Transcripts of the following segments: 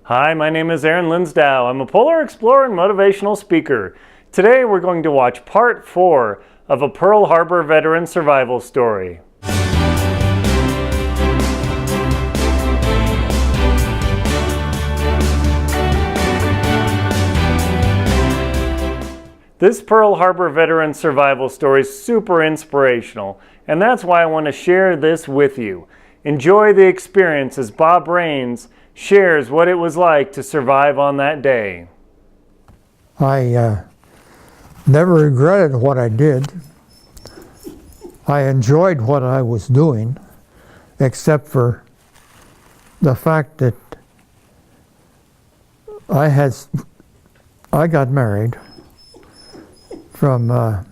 Hi, my name is Linsdau. I'm a polar explorer and motivational speaker. Today we're going to watch part 4 of a Pearl Harbor veteran survival story. This Pearl Harbor veteran survival story is super inspirational, and that's why I want to share this with you. Enjoy the experience as Bob Raines shares what it was like to survive on that day. I never regretted what I did. I enjoyed what I was doing, except for the fact that I got married from a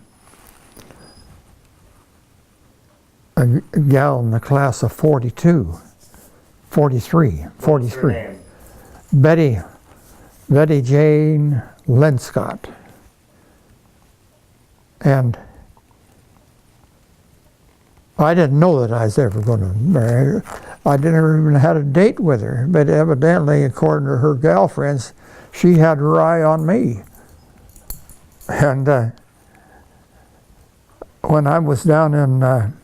gal in the class of 43. Betty Jane Linsdau. And I didn't know that I was ever going to marry her. I never even had a date with her, but evidently, according to her girlfriends, she had her eye on me. And when I was down in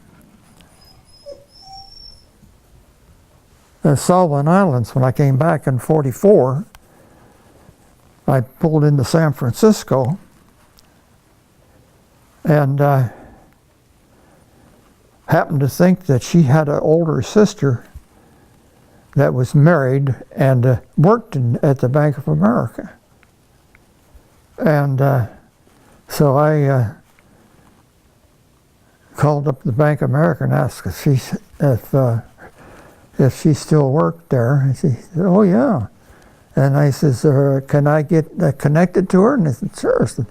Solomon Islands, when I came back in '44, I pulled into San Francisco, and happened to think that she had an older sister that was married and worked at the Bank of America. And so I called up the Bank of America and asked if she still worked there. And she said, "Oh yeah." And I says, "Can I get connected to her?" And I said, "Sure." So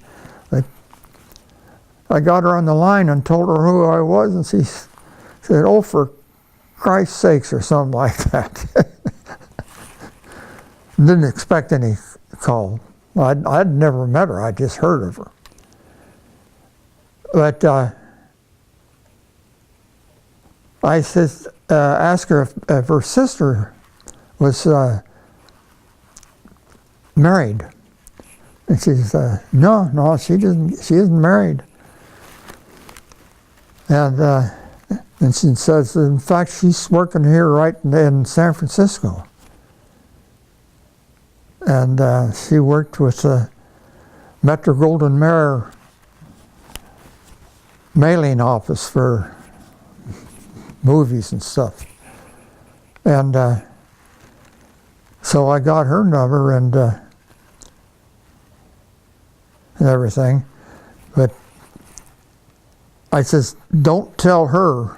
I got her on the line and told her who I was, and she said, "Oh, for Christ's sakes," or something like that. Didn't expect any call. I'd never met her. I just heard of her. But I says, asked her if her sister was married, and she says, "No, she isn't married." And she says, "In fact, she's working here right in San Francisco." And she worked with the Metro-Goldwyn-Mayer mailing office for movies and stuff. And so I got her number and everything. But I says, "Don't tell her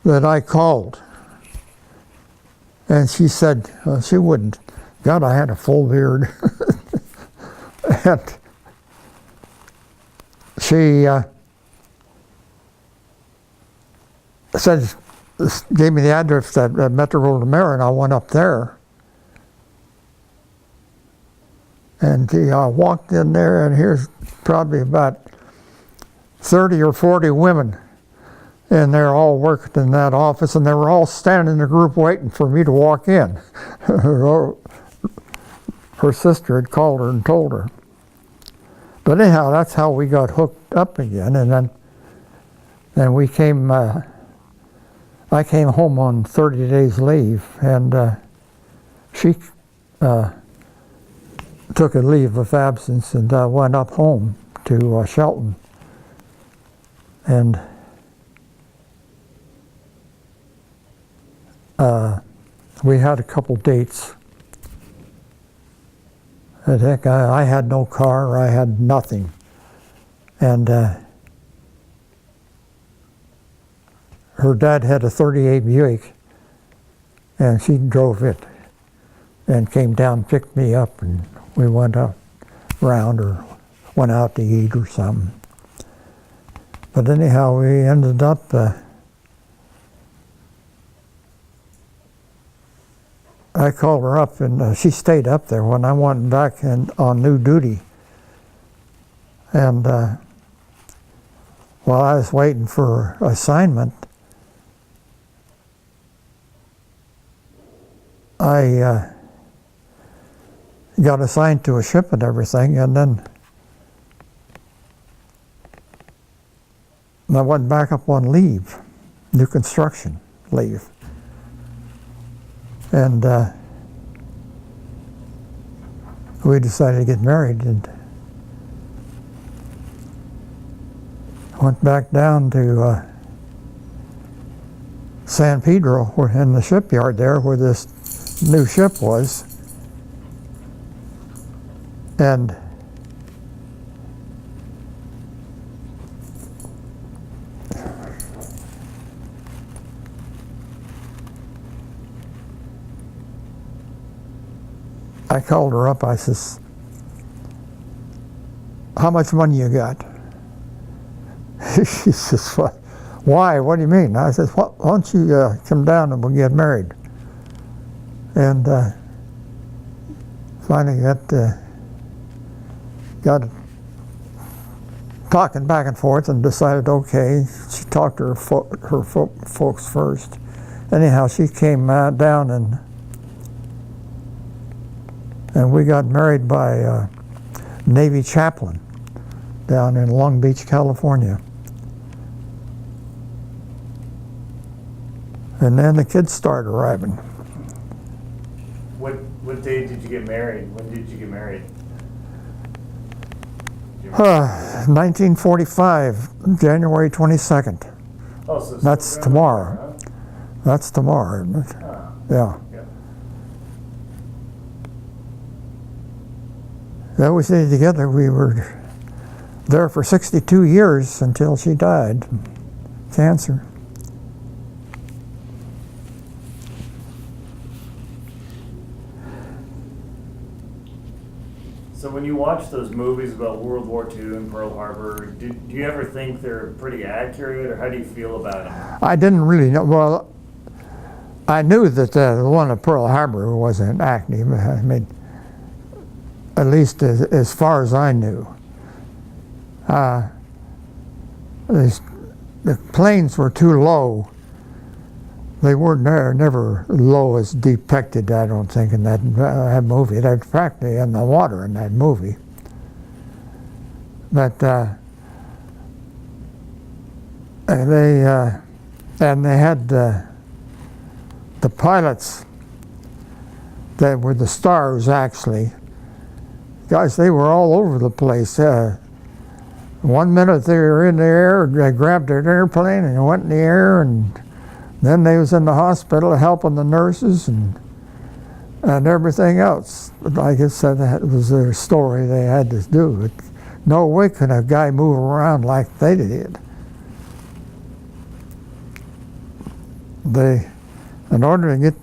that I called." And she said, she wouldn't. God, I had a full beard. And she said, gave me the address at Metro-Goldwyn-Mayer, and I went up there. And I walked in there, and here's probably about 30 or 40 women, and they're all working in that office, and they were all standing in a group waiting for me to walk in. Her sister had called her and told her. But anyhow, that's how we got hooked up again, and then we came. I came home on 30 days leave, and she took a leave of absence and went up home to Shelton. And we had a couple dates. And heck, I had no car, I had nothing. And her dad had a '38 Buick, and she drove it and came down, picked me up, and we went up around or went out to eat or something. But anyhow, we ended up I called her up, and she stayed up there when I went back on new duty. And while I was waiting for assignment, I got assigned to a ship and everything, and then I went back up on leave, new construction leave. And we decided to get married and went back down to San Pedro, in the shipyard there where this new ship was. And I called her up. I says, "How much money you got?" She says, "What? Why? What do you mean?" I said, "Why don't you come down and we'll get married?" And finally got talking back and forth and decided, okay. She talked to her folks first. Anyhow, she came down and we got married by a Navy chaplain down in Long Beach, California. And then the kids started arriving. What day did you get married? When did you get married? 1945, January 22nd. Oh, so that's tomorrow. Huh? That's tomorrow, isn't it? Yeah. Yeah, we stayed together. We were there for 62 years until she died, cancer. So when you watch those movies about World War II and Pearl Harbor, do you ever think they're pretty accurate, or how do you feel about them? I didn't really know. Well, I knew that the one at Pearl Harbor wasn't active. I mean, at least as far as I knew. The planes were too low. They were never low as depicted, I don't think, in that movie. They're practically in the water in that movie. But they had the pilots that were the stars, actually. Guys, they were all over the place. 1 minute they were in the air, they grabbed an airplane and went in the air, and then they was in the hospital helping the nurses and everything else. But like I said, that was their story they had to do. No way could a guy move around like they did. In order to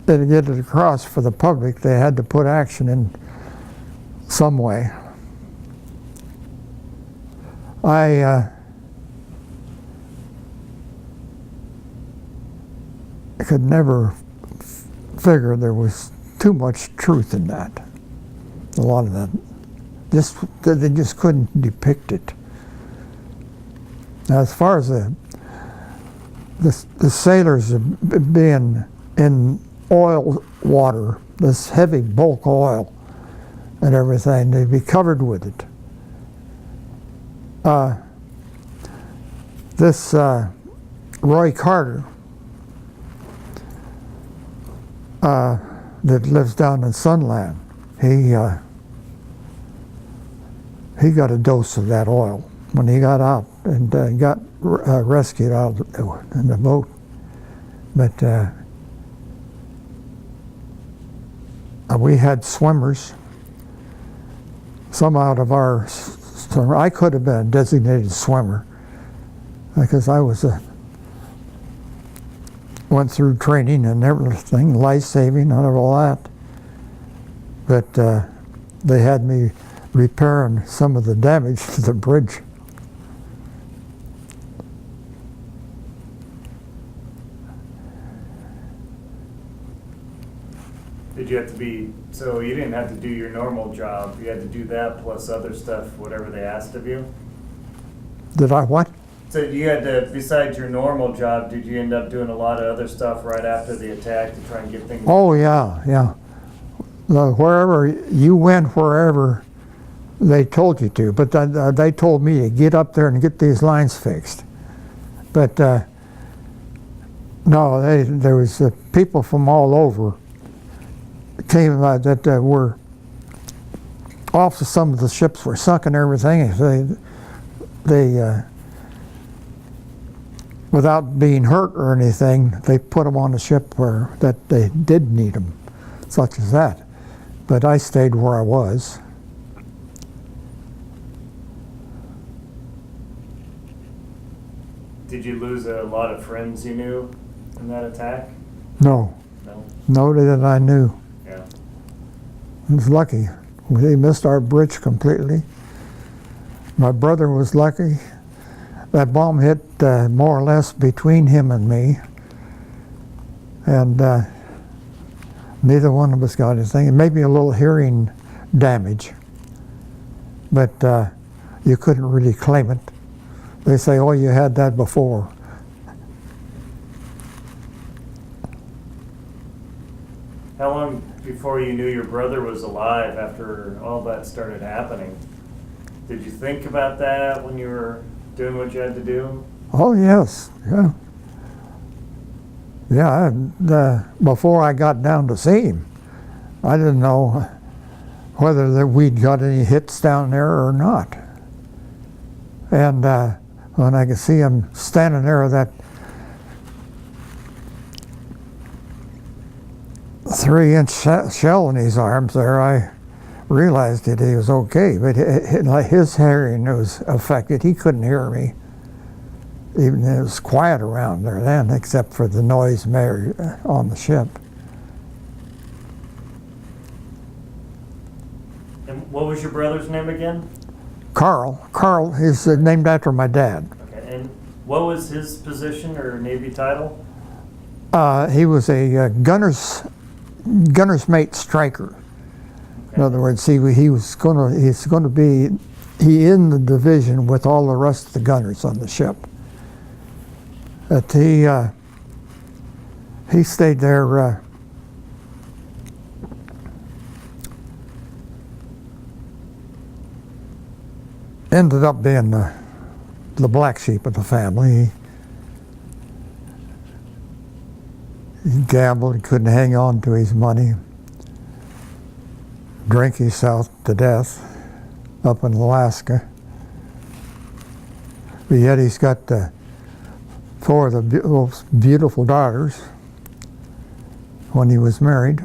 get it across for the public, they had to put action in some way. I could never figure there was too much truth in that. A lot of that. They just couldn't depict it. Now, as far as the sailors being in oil water, this heavy bulk oil and everything, they'd be covered with it. This Roy Carter that lives down in Sunland, he got a dose of that oil when he got out and got rescued out in the boat. But we had swimmers. Some out of our swimmer. I could have been a designated swimmer because I went through training and everything, life-saving and all that. But they had me repairing some of the damage to the bridge. Did you have to be, so you didn't have to do your normal job, you had to do that plus other stuff, whatever they asked of you? Did I what? So you had to, besides your normal job, did you end up doing a lot of other stuff right after the attack to try and get things? Oh yeah. Wherever you went, wherever they told you to, but they told me to get up there and get these lines fixed. But no, there was people from all over came that were off. Some of the ships were sunk and everything. They without being hurt or anything, they put them on the ship that they did need them, such as that. But I stayed where I was. Did you lose a lot of friends you knew in that attack? No. No? Nobody that I knew. Yeah. I was lucky. They missed our bridge completely. My brother was lucky. That bomb hit more or less between him and me. And neither one of us got anything. Maybe a little hearing damage. But you couldn't really claim it. They say, oh, you had that before. How long before you knew your brother was alive after all that started happening? Did you think about that when you were doing what you had to do? Oh, yes. Yeah. Yeah, before I got down to see him, I didn't know whether we'd got any hits down there or not. And when I could see him standing there with that 3-inch shell in his arms there, I realized that he was okay. But his hearing was affected. He couldn't hear me. Even it was quiet around there then, except for the noise made on the ship. And what was your brother's name again? Carl. Carl is named after my dad. Okay. And what was his position or Navy title? He was a gunner's mate striker. Okay. In other words, he's going to be in the division with all the rest of the gunners on the ship. But he stayed there. Ended up being the black sheep of the family. He gambled, he couldn't hang on to his money. Drank himself to death up in Alaska. But yet he's got 4 of the most beautiful daughters when he was married.